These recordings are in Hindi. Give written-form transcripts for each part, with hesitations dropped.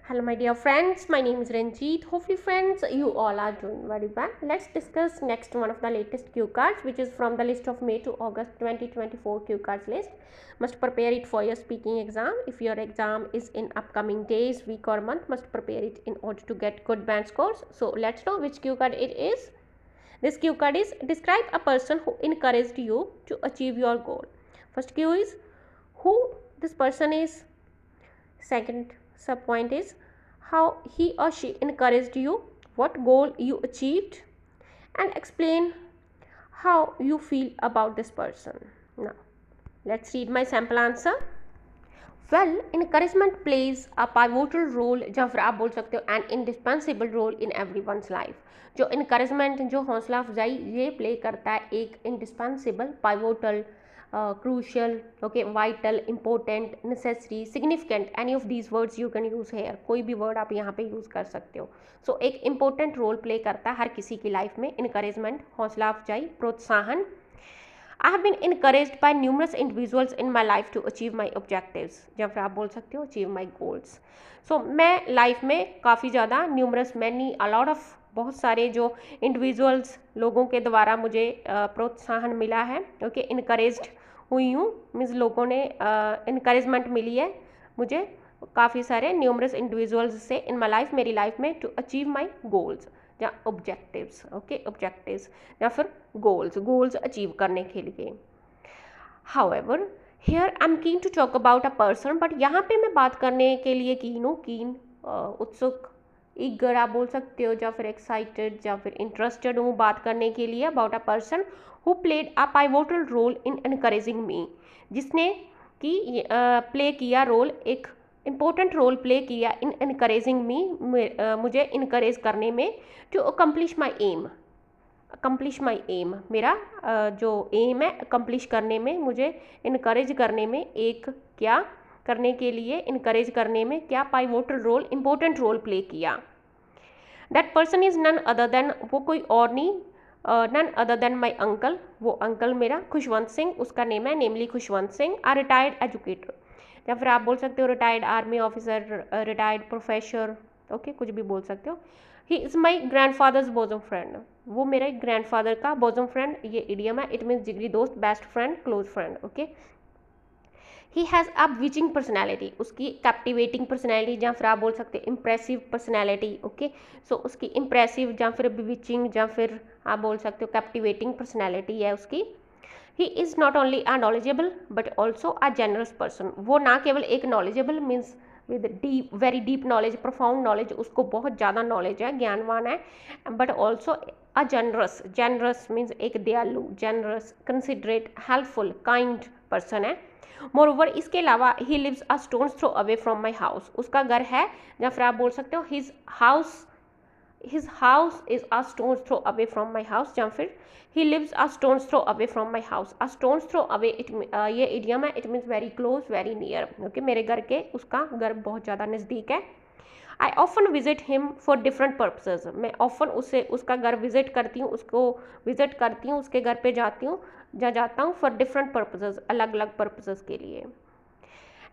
Hello my dear friends, my name is Ranjit. Hopefully friends you all are doing very well. Let's discuss next one of the latest cue cards which is from the list of May to August 2024 cue cards list. Must prepare it for your speaking exam. If your exam is in upcoming days, week or month, must prepare it in order to get good band scores. So let's know which cue card it is. This cue card is describe a person who encouraged you to achieve your goal. First cue is who this person is. Second sub point is how he or she encouraged you, what goal you achieved, and explain how you feel about this person. Now let's read my sample answer. Well, encouragement plays a pivotal role या फिर आप बोल सकते हो an indispensable role in everyone's life. जो encouragement जो हौसला अफजाई ये प्ले करता है एक indispensable, pivotal, crucial, okay, vital, important, necessary, significant, any of these words you can use here. कोई भी word आप यहाँ पे यूज़ कर सकते हो. So एक important role play करता है हर किसी की लाइफ में encouragement, हौसला अफजाई, प्रोत्साहन. I have been encouraged by numerous individuals in my life to achieve my objectives. या फिर आप बोल सकते हो achieve my goals. So मैं लाइफ में काफ़ी ज़्यादा numerous, many, a lot of, बहुत सारे जो इंडिविजुअल्स लोगों के द्वारा मुझे प्रोत्साहन मिला है. ओके, इनकरेज्ड हुई हूँ मीन्स लोगों ने इनकरेजमेंट मिली है मुझे काफ़ी सारे न्यूमरस इंडिविजुअल्स से इन माई लाइफ, मेरी लाइफ में, टू अचीव माई गोल्स या ऑब्जेक्टिव्स. ओके, ऑब्जेक्टिव्स या फिर गोल्स अचीव करने के लिए. However here I am keen to talk about a person, but यहाँ पे मैं बात करने के लिए कीन उत्सुक, ईगर आप बोल सकते हो, या फिर एक्साइटेड या फिर इंटरेस्टेड हूँ बात करने के लिए about a person who played a pivotal role in encouraging me, जिसने कि प्ले किया रोल, एक इम्पोर्टेंट रोल प्ले किया इन एनकरेजिंग मी, मुझे इनकरेज करने में, to accomplish my aim. Accomplish my aim, मेरा जो एम है अकम्प्लिश करने में, मुझे इनकरेज करने में, एक क्या करने के लिए, इनकरेज करने में क्या pivotal role, important role play किया. That person is none other than, वो कोई और नहीं, none other than my uncle, वो अंकल मेरा खुशवंत सिंह, उसका नेम है namely Khushwant Singh, a retired educator, या फिर आप बोल सकते हो retired army officer, retired professor, okay, कुछ भी बोल सकते हो. He is my grandfather's bosom friend, वो मेरे ग्रैंड फादर का बोजम फ्रेंड, ये इडियम है, इट मीन्स जिगरी दोस्त, best friend, close friend. Okay, he has a witching personality, उसकी कैप्टिवेटिंग पर्सनैलिटी या फिर आप बोल सकते हैं इम्प्रेसिव पर्सनैलिटी. ओके, सो उसकी इम्प्रेसिव या फिर विचिंग या फिर आप बोल सकते हो कैप्टिवेटिंग पर्सनैलिटी है उसकी. He is not only a knowledgeable but also a generous person, वो ना केवल एक knowledgeable means with deep, very deep knowledge, profound knowledge, उसको बहुत ज़्यादा नॉलेज है, ज्ञानवान है, but also a generous, generous means एक दयालु, generous, considerate, helpful, kind person है. मोरओवर इसके अलावा he lives a stone's throw away from my house, उसका घर है या फिर आप बोल सकते हो his house is a stone's throw away from my house, या फिर he lives a stone's throw away from my house. A stone's throw away ये इडियम है, it means very close, very near. Okay, मेरे घर के उसका घर बहुत ज़्यादा नज़दीक है. I often visit him for different purposes, मैं ऑफन उसका घर विजिट करती हूँ, उसके घर पे जाता हूँ फॉर डिफरेंट पर्पसेज, अलग अलग पर्पसेज के लिए.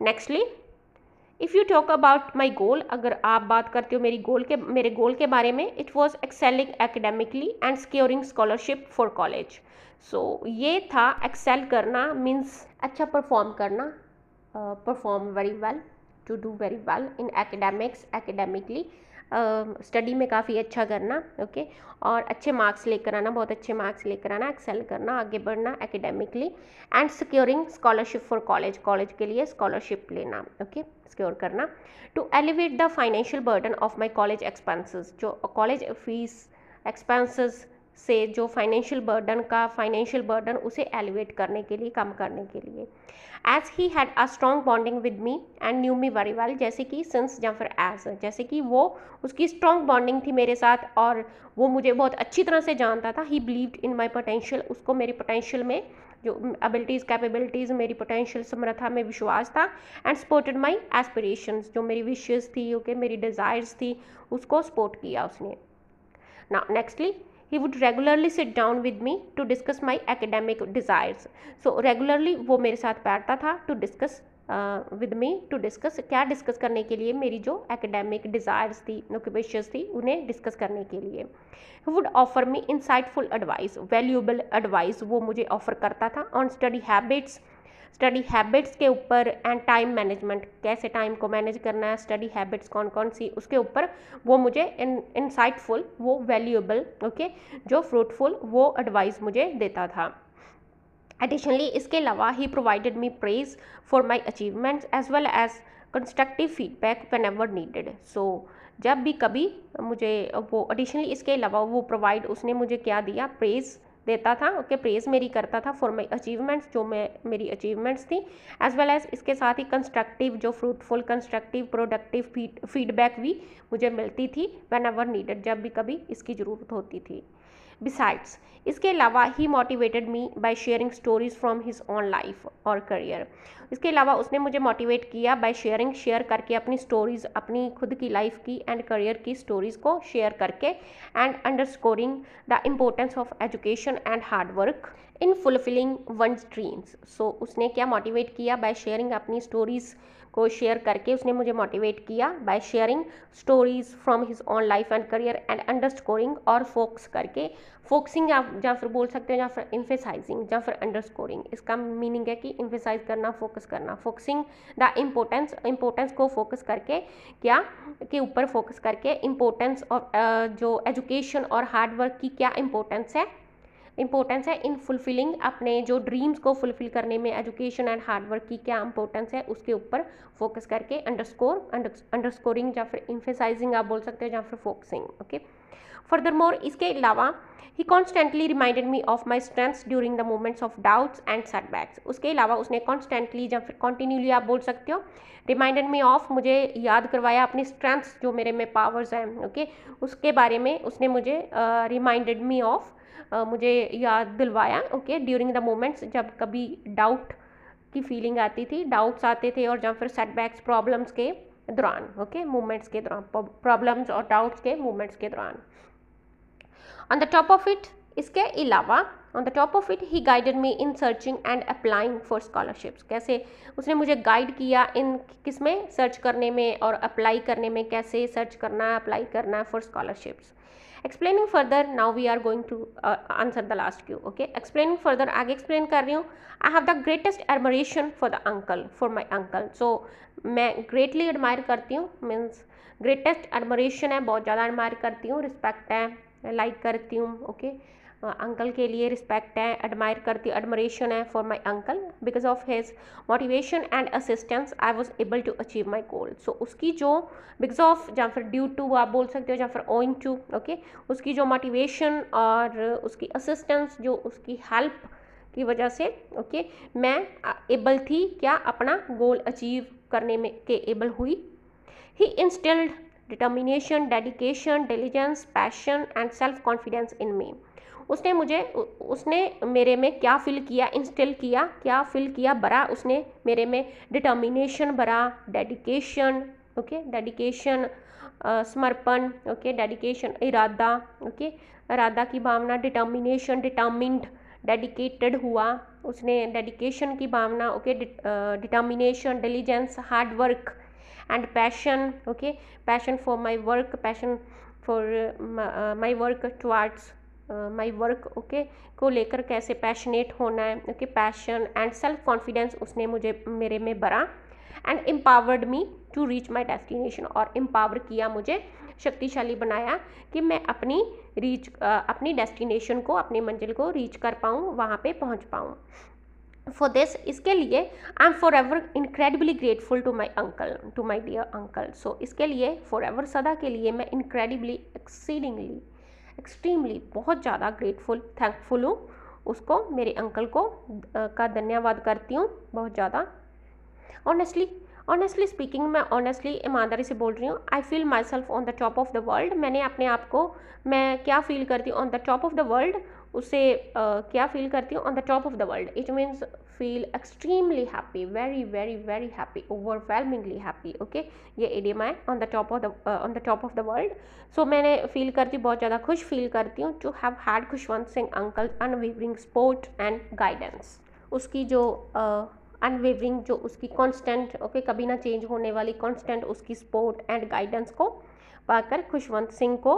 Nextly, if you talk about my goal, अगर आप बात करते हो मेरे गोल के बारे में, it was excelling academically and securing scholarship for college. So ये था एक्सेल करना मीन्स अच्छा परफॉर्म करना, perform very well, to do very well in academics, academically study में काफ़ी अच्छा करना. ओके, और अच्छे मार्क्स लेकर आना, बहुत अच्छे मार्क्स लेकर आना, एक्सेल करना, आगे बढ़ना academically, and securing scholarship for college, college के लिए स्कॉलरशिप लेना. ओके, सिक्योर करना. To elevate the financial burden of my college expenses, जो कॉलेज फीस एक्सपेंसेस से जो फाइनेंशियल बर्डन उसे एलिवेट करने के लिए, कम करने के लिए. As he had a strong bonding with me and knew me very well, जैसे कि सिंस या फिर एज, जैसे कि वो उसकी स्ट्रॉन्ग बॉन्डिंग थी मेरे साथ और वो मुझे बहुत अच्छी तरह से जानता था. ही बिलीव्ड इन माई पोटेंशियल, उसको मेरी पोटेंशियल में जो एबिलिटीज़, कैपेबिलिटीज़, मेरी पोटेंशियल समर्था में विश्वास था. एंड सपोर्टेड माई एस्पिरेशंस, जो मेरी विशेज़ थी, ओके, मेरी डिज़ायर्स थी, उसको सपोर्ट किया उसने. Now nextly, he would regularly sit down with me to discuss my academic desires. So regularly वो मेरे साथ बैठता था to discuss with me to discuss, क्या डिस्कस करने के लिए, मेरी जो एकेडमिक डिज़ायर्स थी, विशेस थी, उन्हें डिस्कस करने के लिए। Would offer me insightful advice, valuable advice वो मुझे ऑफर करता था ऑन स्टडी हैबिट्स के ऊपर, एंड टाइम मैनेजमेंट, कैसे टाइम को मैनेज करना है, स्टडी हैबिट्स कौन कौन सी, उसके ऊपर वो मुझे इंसाइटफुल, वो वैल्यूएबल, ओके, जो फ्रूटफुल वो एडवाइस मुझे देता था। एडिशनली इसके अलावा he provided me praise for my achievements as well as constructive feedback whenever needed. So जब भी कभी मुझे वो एडिशनली इसके अलावा वो प्रोवाइड, उसने मुझे क्या दिया, प्रेज देता था, ओके, प्रेज मेरी करता था फॉर माई अचीवमेंट्स, जो मेरी अचीवमेंट्स थी, एज वेल एज इसके साथ ही कंस्ट्रक्टिव, जो फ्रूटफुल, कंस्ट्रक्टिव, प्रोडक्टिव फीडबैक भी मुझे मिलती थी व्हेन एवर नीडेड, जब भी कभी इसकी ज़रूरत होती थी। बिसाइड्स इसके अलावा he motivated me by sharing stories from his own life और करियर। इसके अलावा उसने मुझे मोटिवेट किया बाय शेयर करके अपनी स्टोरीज, अपनी खुद की लाइफ की एंड करियर की स्टोरीज को शेयर करके, and underscoring the importance of education and hard work in fulfilling one's dreams. So उसने क्या मोटिवेट किया, बाय शेयरिंग, अपनी स्टोरीज को शेयर करके उसने मुझे मोटिवेट किया by sharing stories from his own life and career, and underscoring, और फोकस करके, फोकसिंग या फिर बोल सकते हैं, या फिर इम्फेसाइजिंग, या फिर अंडरस्कोरिंग, इसका मीनिंग है कि इम्फेसाइज करना, फोकस करना, फोकसिंग द इम्पोर्टेंस को फोकस करके, क्या के ऊपर फोकस करके, इम्पोर्टेंस और जो एजुकेशन और हार्ड वर्क की क्या इम्पोर्टेंस है इन फुलफिलिंग, अपने जो ड्रीम्स को फुलफिल करने में एजुकेशन एंड हार्ड वर्क की क्या इंपॉर्टेंस है, उसके ऊपर फोकस करके, अंडरस्कोरिंग या फिर इम्फेसाइजिंग आप बोल सकते हो, या फिर फोकसिंग, ओके। फर्दरमोर इसके अलावा he constantly reminded me of my strengths during the moments of doubts and setbacks. उसके अलावा उसने कॉन्स्टेंटली या फिर कॉन्टीन्यूली आप बोल सकते हो, रिमाइंडेड मी ऑफ, मुझे याद करवाया अपनी स्ट्रेंथ्स, जो मेरे में पावर्स हैं, ओके, उसके बारे में उसने मुझे रिमाइंडेड मी ऑफ, मुझे याद दिलवाया, ओके, ड्यूरिंग द मोमेंट्स, जब कभी डाउट की फीलिंग आती थी, डाउट्स आते थे, और या फिर सेटबैक्स, प्रॉब्लम्स के दौरान, ओके, मूवमेंट्स के दौरान, प्रॉब्लम्स और डाउट्स के मूवमेंट्स के दौरान। On the top of it, इसके अलावा on the top of it he guided me in searching and applying for scholarships. कैसे उसने मुझे गाइड किया इन किस में, सर्च करने में और अप्लाई करने में, कैसे सर्च करना है, अप्लाई करना है for scholarships. Explaining further, now we are going to answer the last Q, okay. Explaining further, आगे एक्सप्लेन कर रही हूँ। I have the greatest admiration for my uncle. So मैं ग्रेटली एडमायर करती हूँ, मीन्स ग्रेटेस्ट एडमरेशन है, बहुत ज़्यादा एडमायर करती हूँ, रिस्पेक्ट है, लाइक करती हूँ, ओके, अंकल के लिए रिस्पेक्ट है, एडमायर करती हूँ, एडमरेशन है for my uncle, because of his motivation and assistance I was able to achieve my goal. So उसकी जो बिकॉज ऑफ, या फिर ड्यू टू आप बोल सकते हो, या फिर ओइंग टू, ओके, उसकी जो मोटिवेशन और उसकी असिस्टेंस, जो उसकी हेल्प की वजह से, ओके, मैं एबल थी, क्या, अपना गोल अचीव करने में के एबल हुई। He instilled determination, dedication, diligence, passion and self confidence in me. उसने मेरे में क्या फील किया, इंस्टिल किया, क्या फील किया, भरा उसने मेरे में, डिटर्मिनेशन भरा, डेडिकेशन, ओके, डेडिकेशन, समर्पण, ओके, डेडिकेशन, इरादा, ओके, इरादा की भावना, डिटर्मिनेशन, डिटर्मिन्ड, डेडिकेटेड हुआ उसने, डेडिकेशन की भावना, okay, determination, diligence, hard work and passion, okay, passion for my work, passion for my work towards my work, okay, को लेकर कैसे पैशनेट होना है, okay, passion and self confidence उसने मुझे मेरे में भरा, and empowered me to reach my destination, और एम्पावर किया, मुझे शक्तिशाली बनाया कि मैं अपनी डेस्टिनेशन को, अपनी मंजिल को रीच कर पाऊँ, वहाँ पे पहुँच पाऊँ। फॉर दिस, इसके लिए I am forever incredibly grateful to my uncle, to my dear uncle. So इसके लिए फॉर एवर, सदा के लिए, मैं इनक्रेडिबली, एक्सीडिंगली, एक्सट्रीमली, बहुत ज़्यादा ग्रेटफुल, थैंकफुल हूँ उसको, मेरे अंकल को का धन्यवाद करती हूँ बहुत ज़्यादा। ऑनेस्टली स्पीकिंग, मैं ऑनेस्टली, ईमानदारी से बोल रही हूँ, I feel myself on the top of the world. मैंने अपने आप को, मैं क्या फील करती हूँ on the top of the world, उसे क्या फील करती हूँ on the top of the world, it means feel extremely happy, very very very happy, overwhelmingly happy, okay, ये इडियम है, on the top of the world. So मैंने फील करती हूँ, बहुत ज़्यादा खुश फील करती हूँ, to have had Khushwant Singh uncle unwavering support and guidance. उसकी जो अनवेवरिंग जो उसकी कांस्टेंट ओके कभी ना चेंज होने वाली कांस्टेंट उसकी सपोर्ट एंड गाइडेंस को पाकर खुशवंत सिंह को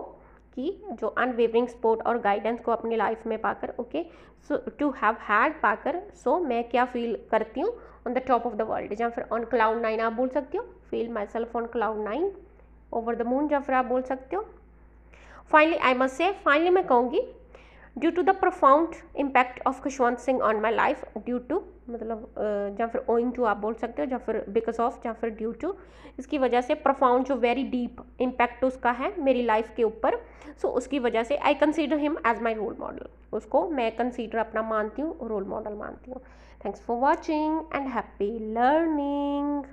की जो अनवेवरिंग सपोर्ट और गाइडेंस को अपनी लाइफ में पाकर okay so to have had पाकर सो मैं क्या फील करती हूँ on the top of the world, या फिर ऑन क्लाउड 9 आप बोल सकते हो, feel myself on cloud 9 over the moon, या फिर आप बोल सकते हो finally I must say, finally मैं कहूँगी due to the profound impact of Khushwant Singh on my life, due to मतलब या फिर ओइंग टू आप बोल सकते हो, या फिर बिकॉज ऑफ, या फिर ड्यू टू, इसकी वजह से प्रोफाउंड जो वेरी डीप इम्पैक्ट उसका है मेरी लाइफ के ऊपर, सो उसकी वजह से I consider him as my role model, उसको मैं कंसीडर अपना मानती हूँ, रोल मॉडल मानती हूँ। Thanks for watching and happy learning.